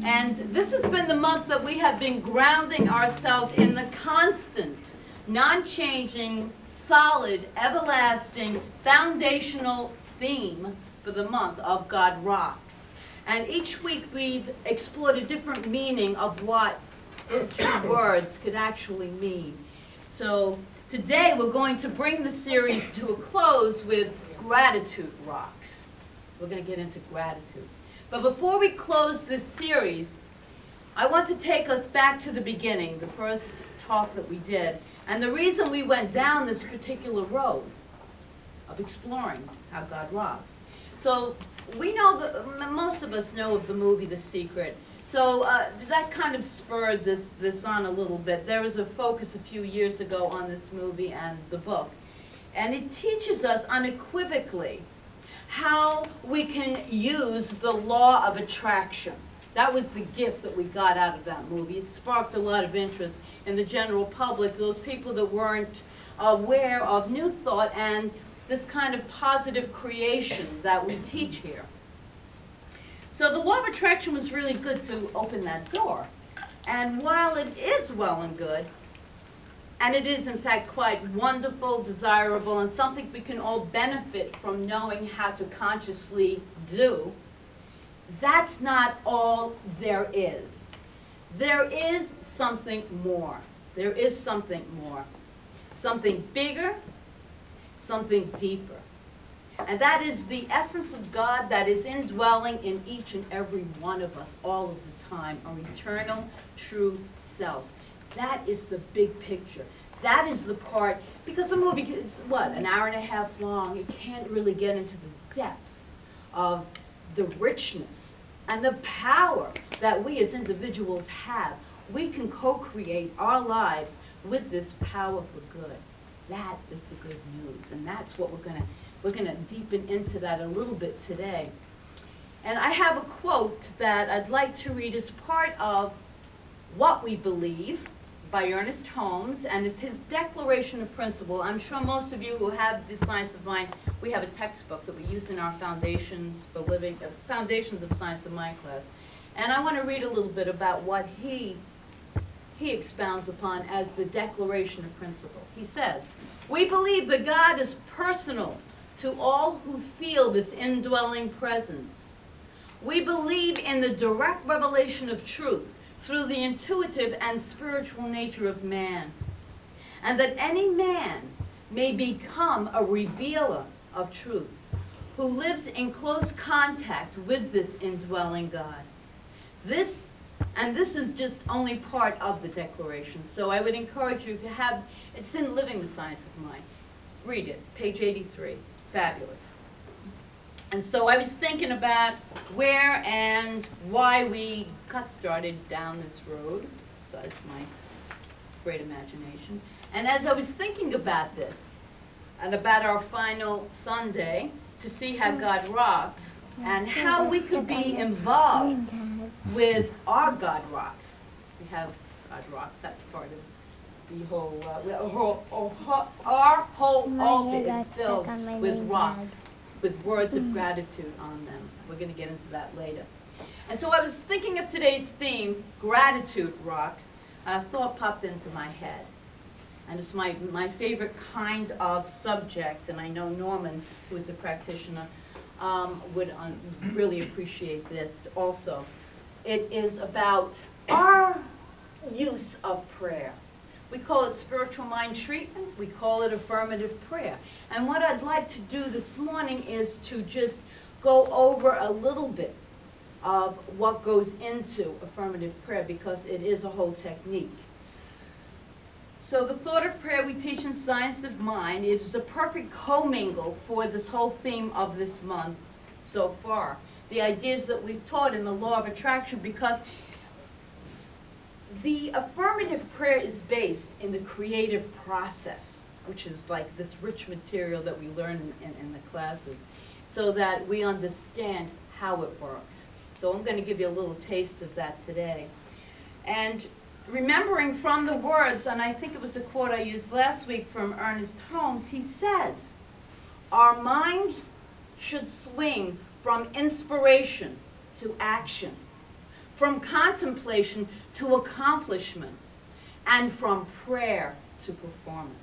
And this has been the month that we have been grounding ourselves in the constant, non-changing, solid, everlasting, foundational theme for the month of God Rocks. And each week we've explored a different meaning of what those two words could actually mean. So today we're going to bring the series to a close with Gratitude Rocks. We're going to get into gratitude. But before we close this series, I want to take us back to the beginning, the first talk that we did, and the reason we went down this particular road of exploring how God rocks. So we know, that most of us know of the movie The Secret. So that kind of spurred this on a little bit. There was a focus a few years ago on this movie and the book. And it teaches us unequivocally how we can use the law of attraction. That was the gift that we got out of that movie. It sparked a lot of interest in the general public, those people that weren't aware of New Thought and this kind of positive creation that we teach here. So the law of attraction was really good to open that door. And while it is well and good, and it is in fact quite wonderful, desirable, and something we can all benefit from knowing how to consciously do, that's not all there is. There is something more. There is something more. Something bigger, something deeper. And that is the essence of God that is indwelling in each and every one of us all of the time, our eternal, true selves. That is the big picture. That is the part, because the movie is, what, an hour and a half long. It can't really get into the depth of the richness and the power that we as individuals have. We can co-create our lives with this power for good. That is the good news, and that's what we're gonna deepen into that a little bit today. And I have a quote that I'd like to read as part of What We Believe by Ernest Holmes, and it's his declaration of principle. I'm sure most of you who have the Science of Mind, we have a textbook that we use in our Foundations for Living, Foundations of Science of Mind class. And I want to read a little bit about what he expounds upon as the declaration of principle. He says, "We believe that God is personal to all who feel this indwelling presence. We believe in the direct revelation of truth through the intuitive and spiritual nature of man, and that any man may become a revealer of truth who lives in close contact with this indwelling God." This is just only part of the declaration, so I would encourage you to have, it's in Living the Science of Mind. Read it, page 83, fabulous. And so I was thinking about where and why we got started down this road, besides my great imagination. And as I was thinking about this, and about our final Sunday, to see how God rocks, and how we could be involved with our God Rocks. We have God Rocks, that's part of the whole, our whole altar is filled with rocks, with words of gratitude on them. We're going to get into that later. And so I was thinking of today's theme, Gratitude Rocks. A thought popped into my head. And it's my favorite kind of subject, and I know Norman, who is a practitioner, would really appreciate this also. It is about our use of prayer. We call it spiritual mind treatment. We call it affirmative prayer. And what I'd like to do this morning is to just go over a little bit of what goes into affirmative prayer, because it is a whole technique. So the thought of prayer we teach in Science of Mind is a perfect commingle for this whole theme of this month so far. The ideas that we've taught in the law of attraction, because the affirmative prayer is based in the creative process, which is like this rich material that we learn in the classes, so that we understand how it works. So I'm going to give you a little taste of that today. And remembering from the words, and I think it was a quote I used last week from Ernest Holmes, he says, "Our minds should swing from inspiration to action, from contemplation to accomplishment, and from prayer to performance.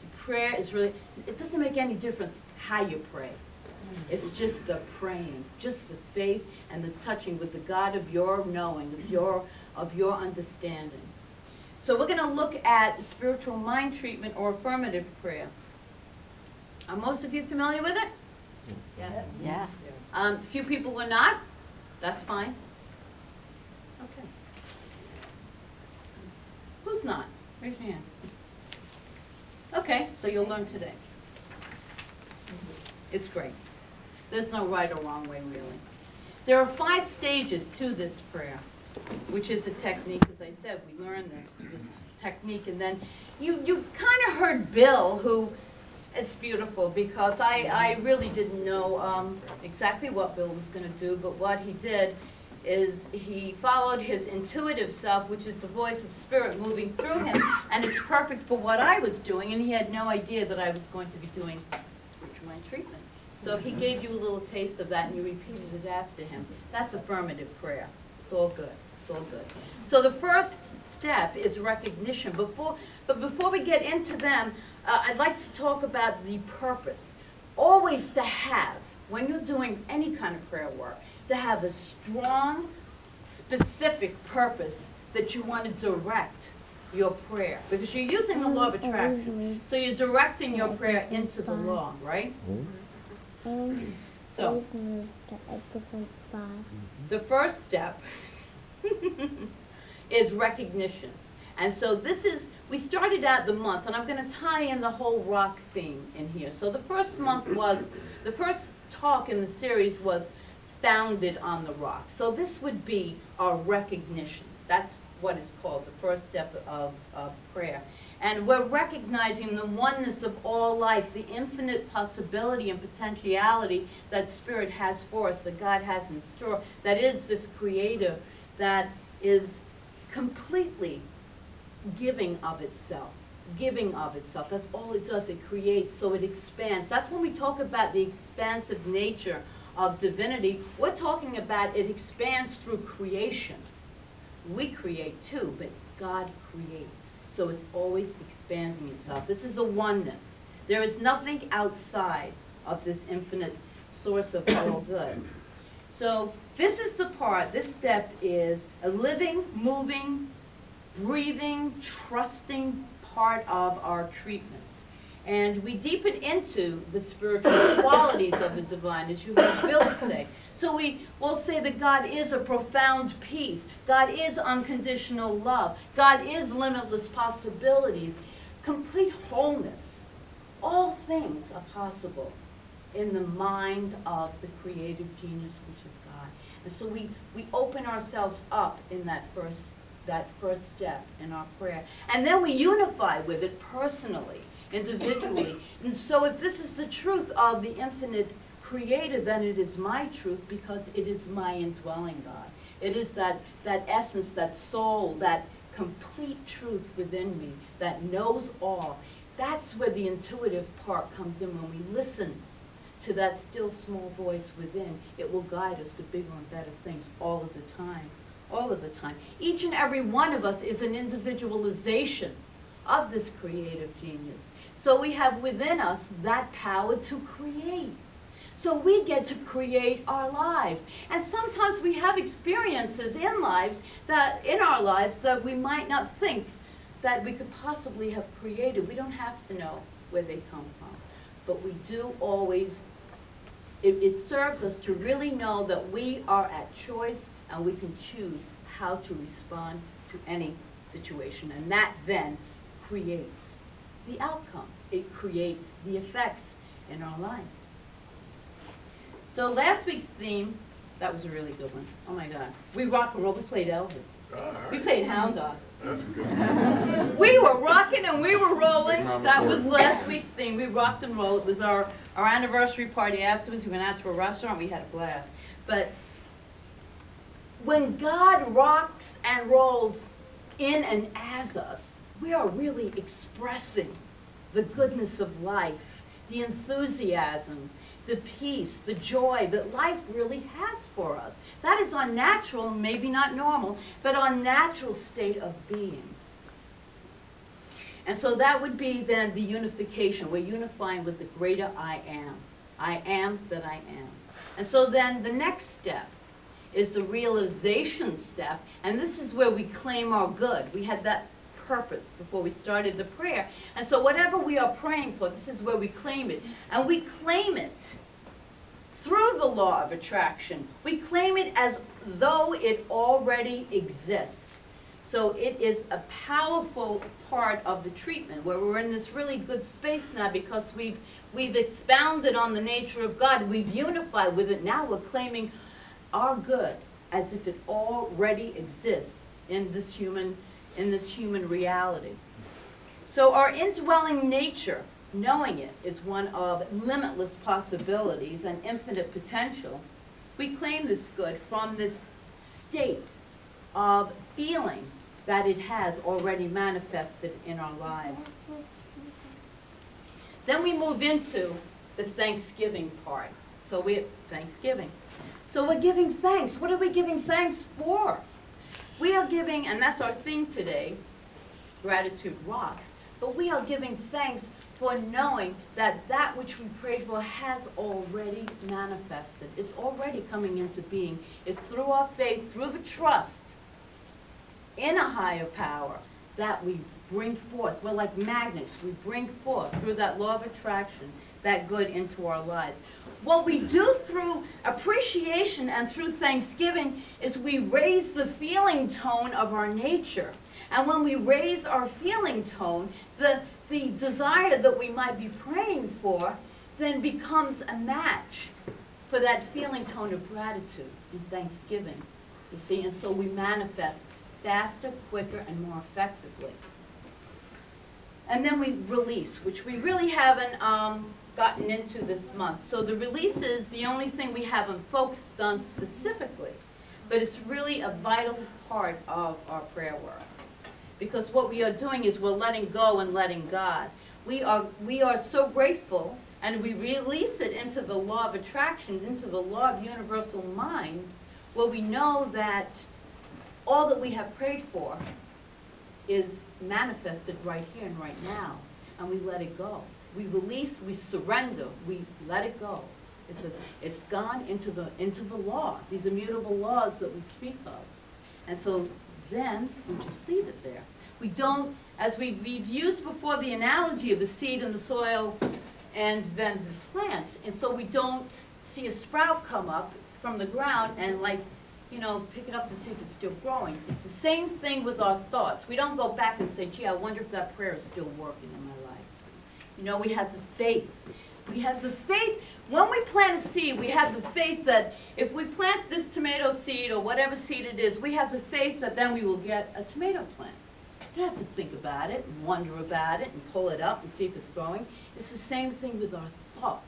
See, prayer is really, it doesn't make any difference how you pray. It's just the praying, just the faith and the touching with the God of your knowing, of your understanding. So we're going to look at spiritual mind treatment or affirmative prayer. Are most of you familiar with it? Yes. Yes. Few people are not. That's fine. Okay. Who's not? Raise your hand. Okay, so you'll learn today. It's great. There's no right or wrong way, really. There are 5 stages to this prayer, which is a technique. As I said, we learn this technique, and then you kind of heard Bill, who, it's beautiful because I really didn't know exactly what Bill was going to do, but what he did is he followed his intuitive self, which is the voice of spirit moving through him, and it's perfect for what I was doing, and he had no idea that I was going to be doing spiritual mind treatment. So he gave you a little taste of that, and you repeated it after him. That's affirmative prayer. It's all good. It's all good. So the first step is recognition. But before we get into them, I'd like to talk about the purpose. Always to have, when you're doing any kind of prayer work, to have a strong, specific purpose that you want to direct your prayer. Because you're using the law of attraction. So you're directing your prayer into the law, right? So, the first step is recognition. And so this is, we started out the month, and I'm going to tie in the whole rock theme in here. So the first month was, the first talk in the series was founded on the rock. So this would be our recognition. That's what is called the first step of prayer. And we're recognizing the oneness of all life, the infinite possibility and potentiality that Spirit has for us, that God has in store, that is this Creator that is completely giving of itself. Giving of itself. That's all it does. It creates, so it expands. That's when we talk about the expansive nature of divinity. We're talking about it expands through creation. We create too, but God creates. So it's always expanding itself. This is a oneness. There is nothing outside of this infinite source of all good. So this is the part, this step is a living, moving, breathing, trusting part of our treatment. And we deepen into the spiritual qualities of the divine, as you heard Bill say. So we will say that God is a profound peace. God is unconditional love. God is limitless possibilities, complete wholeness. All things are possible in the mind of the creative genius, which is God. And so we open ourselves up in that first step in our prayer. And then we unify with it personally, individually. And so if this is the truth of the infinite Creator, then it is my truth because it is my indwelling God. It is that essence, that soul, that complete truth within me that knows all. That's where the intuitive part comes in. When we listen to that still small voice within, it will guide us to bigger and better things all of the time. All of the time. Each and every one of us is an individualization of this creative genius. So we have within us that power to create. So we get to create our lives. And sometimes we have experiences in our lives that we might not think that we could possibly have created. We don't have to know where they come from. But we do always, it serves us to really know that we are at choice and we can choose how to respond to any situation. And that then creates the outcome. It creates the effects in our lives. So last week's theme, that was a really good one. Oh my God. We rock and roll. We played Elvis. We played Hound Dog. That's a good stuff. We were rocking and we were rolling. That was last week's theme. We rocked and rolled. It was our anniversary party afterwards. We went out to a restaurant. We had a blast. But when God rocks and rolls in and as us, we are really expressing the goodness of life, the enthusiasm, the peace, the joy that life really has for us. That is our natural, maybe not normal, but our natural state of being. And so that would be then the unification. We're unifying with the greater I am. I am that I am. And so then the next step is the realization step, and this is where we claim our good. We had that purpose before we started the prayer. And so whatever we are praying for, this is where we claim it. And we claim it through the law of attraction. We claim it as though it already exists. So it is a powerful part of the treatment where we're in this really good space now because we've expounded on the nature of God. We've unified with it. Now we're claiming our good as if it already exists in this human reality. So our indwelling nature, knowing it, is one of limitless possibilities and infinite potential. We claim this good from this state of feeling that it has already manifested in our lives. Then we move into the Thanksgiving part. So Thanksgiving. So we're giving thanks. What are we giving thanks for? We are giving, and that's our theme today, gratitude rocks, but we are giving thanks for knowing that that which we prayed for has already manifested. It's already coming into being. It's through our faith, through the trust in a higher power that we bring forth. We're like magnets. We bring forth through that law of attraction that good into our lives. What we do through appreciation and through thanksgiving is we raise the feeling tone of our nature. And when we raise our feeling tone, the desire that we might be praying for then becomes a match for that feeling tone of gratitude and thanksgiving. You see, and so we manifest faster, quicker, and more effectively. And then we release, which we really haven't gotten into this month. So the release is the only thing we haven't focused on specifically, but it's really a vital part of our prayer work. Because what we are doing is we're letting go and letting God. We are so grateful, and we release it into the law of attraction, into the law of universal mind, where we know that all that we have prayed for is manifested right here and right now, and we let it go. We release, we surrender, we let it go. It's gone into the law, these immutable laws that we speak of. And so then we just leave it there. We don't, as we've used before the analogy of the seed in the soil and then the plant, and so we don't see a sprout come up from the ground and pick it up to see if it's still growing. It's the same thing with our thoughts. We don't go back and say, gee, I wonder if that prayer is still working in my life. We have the faith. We have the faith. When we plant a seed, we have the faith that if we plant this tomato seed or whatever seed it is, we have the faith that then we will get a tomato plant. You don't have to think about it and wonder about it and pull it up and see if it's growing. It's the same thing with our thoughts.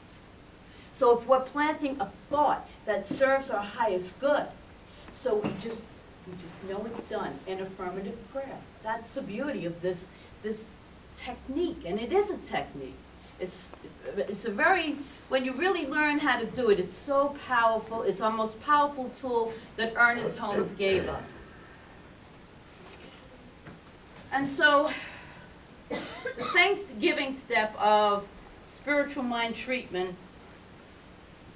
So if we're planting a thought that serves our highest good, so we just know it's done in affirmative prayer. That's the beauty of this technique, and it is a technique. It's a very, when you really learn how to do it, it's so powerful. It's our most powerful tool that Ernest Holmes gave us. And so the Thanksgiving step of spiritual mind treatment,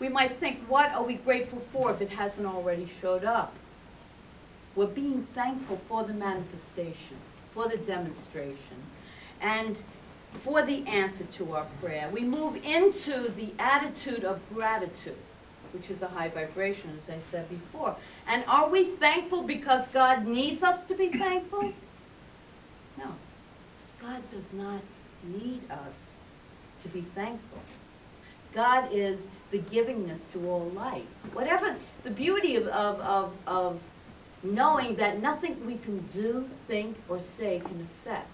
we might think, what are we grateful for if it hasn't already showed up? We're being thankful for the manifestation, for the demonstration, and for the answer to our prayer. We move into the attitude of gratitude, which is a high vibration, as I said before. And are we thankful because God needs us to be thankful? No. God does not need us to be thankful. God is the givingness to all life. Whatever the beauty of knowing that nothing we can do, think, or say can affect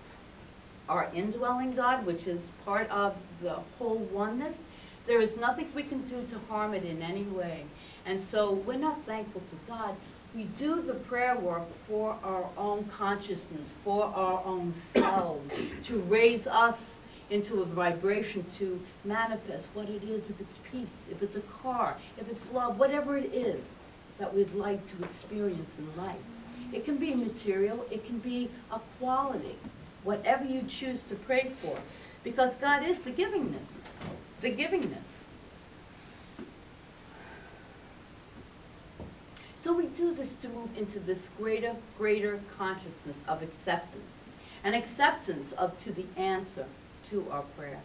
our indwelling God, which is part of the whole oneness. There is nothing we can do to harm it in any way. And so we're not thankful to God. We do the prayer work for our own consciousness, for our own selves, to raise us into a vibration to manifest what it is, if it's peace, if it's a car, if it's love, whatever it is that we'd like to experience in life. It can be material, it can be a quality, whatever you choose to pray for, because God is the givingness, the givingness. So we do this to move into this greater consciousness of acceptance, and acceptance to the answer to our prayer.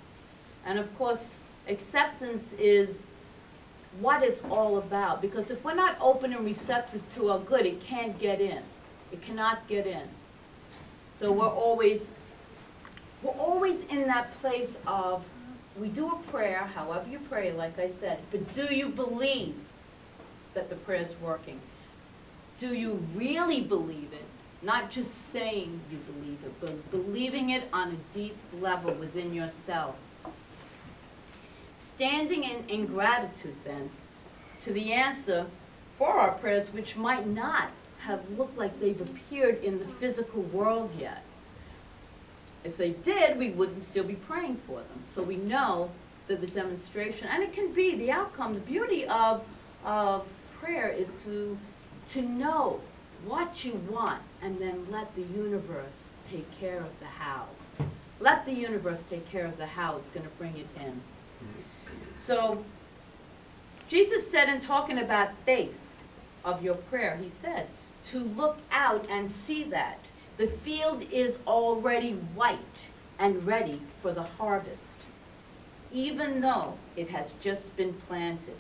And of course, acceptance is what it's all about, because if we're not open and receptive to our good, it can't get in. It cannot get in. So we're always in that place of, we do a prayer, however you pray, like I said, but do you believe that the prayer is working? Do you really believe it? Not just saying you believe it, but believing it on a deep level within yourself. Standing in gratitude, then, to the answer for our prayers, which might not have looked like they've appeared in the physical world yet. If they did, we wouldn't still be praying for them. So we know that the demonstration, and it can be the outcome, the beauty of prayer is to know what you want, and then let the universe take care of the how. Let the universe take care of the how. It's going to bring it in. So Jesus said, in talking about faith of your prayer, he said, to look out and see that the field is already white and ready for the harvest, even though it has just been planted.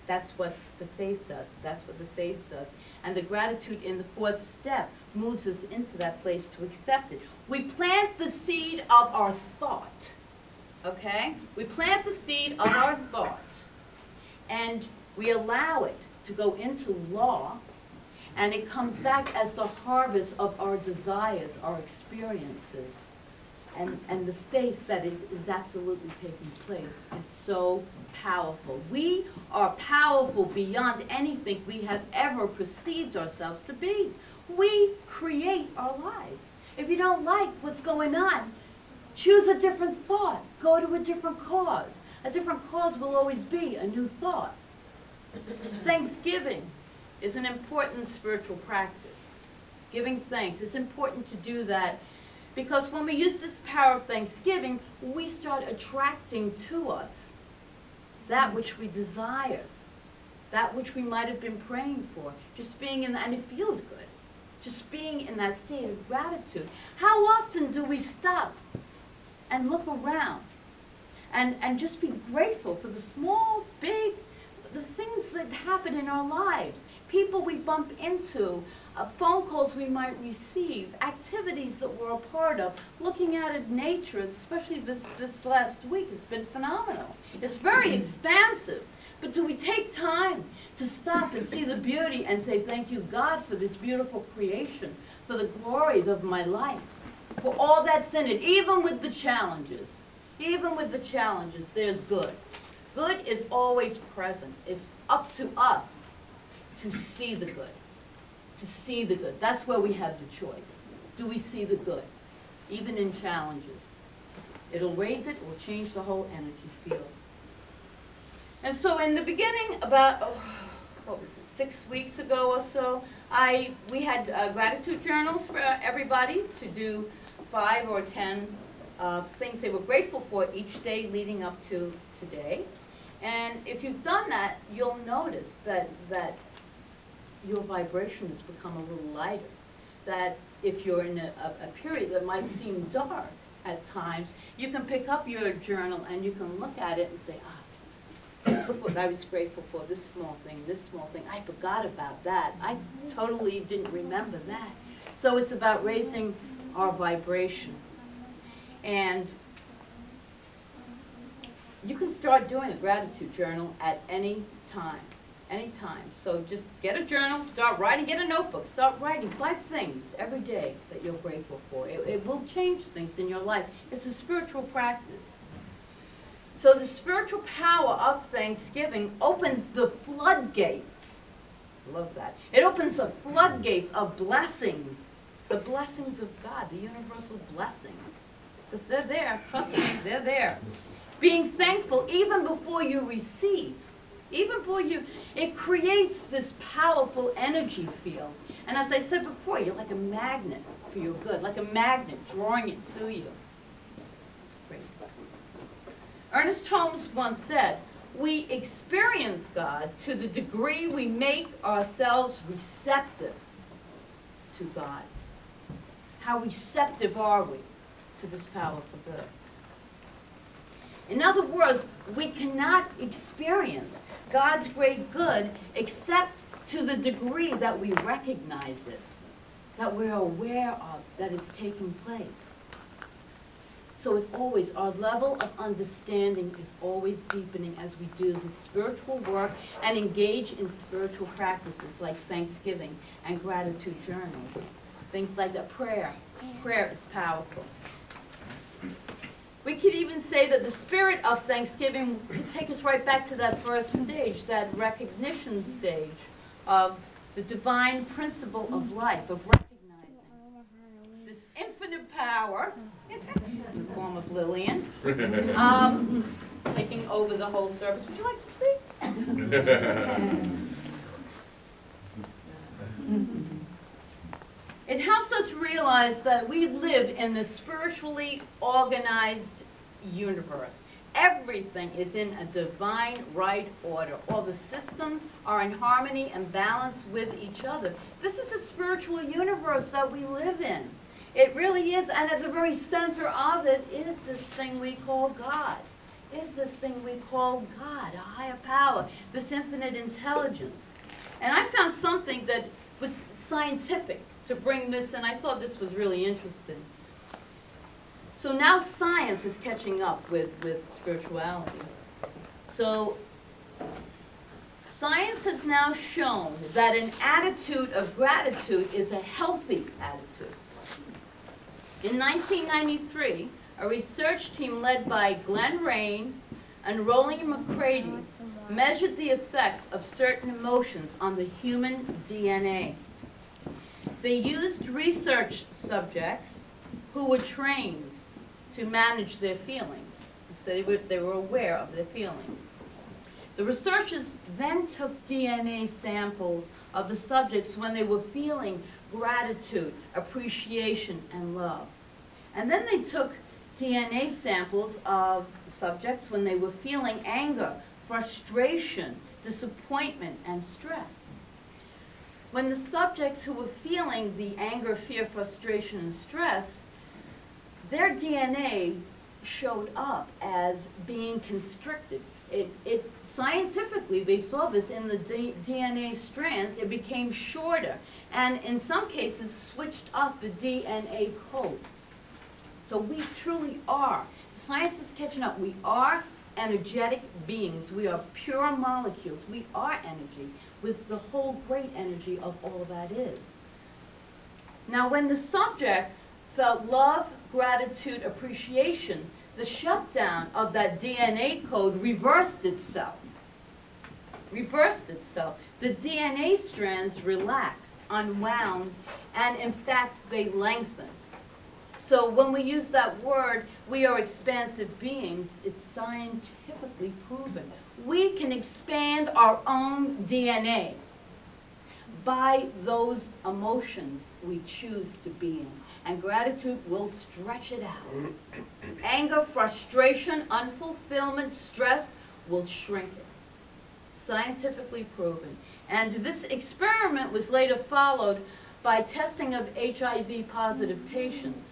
That's what the faith does. That's what the faith does. And the gratitude in the fourth step moves us into that place to accept it. We plant the seed of our thought, okay? We plant the seed of our thought, and we allow it to go into law, and it comes back as the harvest of our desires, our experiences. And the faith that it is absolutely taking place is so powerful. We are powerful beyond anything we have ever perceived ourselves to be. We create our lives. If you don't like what's going on, choose a different thought. Go to a different cause. A different cause will always be a new thought. Thanksgiving is an important spiritual practice. Giving thanks. It's important to do that, because when we use this power of thanksgiving, we start attracting to us that which we desire, that which we might have been praying for. Just being in that, and it feels good. Just being in that state of gratitude. How often do we stop and look around and just be grateful for the small, big, the things that happen in our lives, people we bump into, phone calls we might receive, activities that we're a part of, looking at nature, especially this last week, has been phenomenal. It's very expansive. But do we take time to stop and see the beauty and say, thank you, God, for this beautiful creation, for the glory of my life, for all that's in it, even with the challenges. Even with the challenges, there's good. Good is always present. It's up to us to see the good. To see the good. That's where we have the choice. Do we see the good? Even in challenges. It'll raise it, it will change the whole energy field. And so in the beginning, about, what was it, 6 weeks ago or so, we had gratitude journals for everybody to do 5 or 10 things they were grateful for each day leading up to today. And if you've done that, you'll notice that your vibration has become a little lighter. That if you're in a period that might seem dark at times, you can pick up your journal and you can look at it and say, look what I was grateful for, this small thing, I forgot about that. I totally didn't remember that. So it's about raising our vibration. And you can start doing a gratitude journal at any time. Anytime. So just get a journal, start writing, get a notebook, start writing 5 things every day that you're grateful for. It will change things in your life. It's a spiritual practice. So the spiritual power of Thanksgiving opens the floodgates. Love that. It opens the floodgates of blessings. The blessings of God, the universal blessings. because they're there. Trust me, they're there. Being thankful even before you receive. Even before you, it creates this powerful energy field. And as I said before, you're like a magnet for your good, like a magnet drawing it to you. It's great. Ernest Holmes once said, we experience God to the degree we make ourselves receptive to God. How receptive are we to this powerful good? In other words, we cannot experience God's great good except to the degree that we recognize it, that we're aware of that it's taking place. So it's always, our level of understanding is always deepening as we do the spiritual work and engage in spiritual practices like Thanksgiving and gratitude journals. Things like that. Prayer is powerful. We could even say that the spirit of Thanksgiving could take us right back to that first stage, that recognition stage of the divine principle of life, of recognizing this infinite power in the form of Lillian, taking over the whole service. Would you like to speak? It helps us realize that we live in a spiritually organized universe. Everything is in a divine right order. All the systems are in harmony and balance with each other. This is a spiritual universe that we live in. It really is, and at the very center of it is this thing we call God. Is this thing we call God, a higher power, this infinite intelligence. And I found something that was scientific to bring this, and I thought this was really interesting. So now science is catching up with spirituality. So science has now shown that an attitude of gratitude is a healthy attitude. In 1993, a research team led by Glenn Rain and Roland McCready measured the effects of certain emotions on the human DNA. They used research subjects who were trained to manage their feelings. So they were aware of their feelings. The researchers then took DNA samples of the subjects when they were feeling gratitude, appreciation, and love. And then they took DNA samples of subjects when they were feeling anger, frustration, disappointment, and stress. When the subjects who were feeling the anger, fear, frustration, and stress, their DNA showed up as being constricted. Scientifically, they saw this in the DNA strands. It became shorter, and in some cases, switched off the DNA codes. So we truly are. Science is catching up. We are energetic beings. We are pure molecules. We are energy, with the whole great energy of all that is. Now, when the subjects felt love, gratitude, appreciation, the shutdown of that DNA code reversed itself. The DNA strands relaxed, unwound, and in fact, they lengthened. So when we use that word, we are expansive beings, it's scientifically proven. We can expand our own DNA by those emotions we choose to be in. And gratitude will stretch it out. Anger, frustration, unfulfillment, stress will shrink it. Scientifically proven. And this experiment was later followed by testing of HIV-positive patients.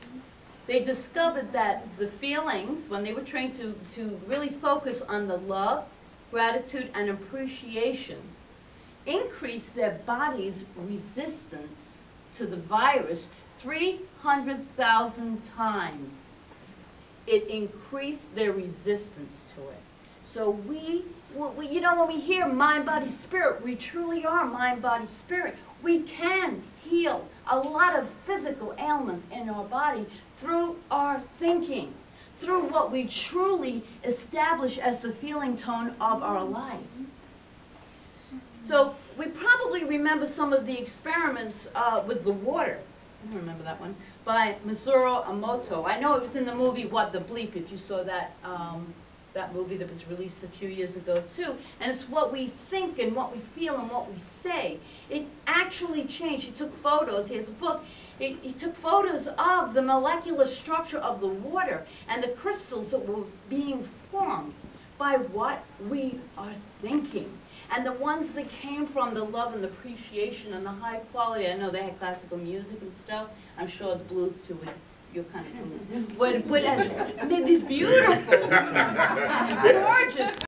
They discovered that the feelings, when they were trained to really focus on the love, gratitude, and appreciation, increased their body's resistance to the virus 300,000 times. It increased their resistance to it. So you know, when we hear mind, body, spirit, we truly are mind, body, spirit. We can heal a lot of physical ailments in our body through our thinking, through what we truly establish as the feeling tone of our life. So we probably remember some of the experiments with the water. I don't remember that one, by Masaru Emoto. I know it was in the movie What the Bleep, if you saw that, that movie that was released a few years ago too. And it's what we think and what we feel and what we say. It actually changed. He took photos. He has a book. He took photos of the molecular structure of the water and the crystals that were being formed by what we are thinking. And the ones that came from the love and the appreciation and the high quality, I know they had classical music and stuff. I'm sure the blues too, your kind of blues. Would made these beautiful, gorgeous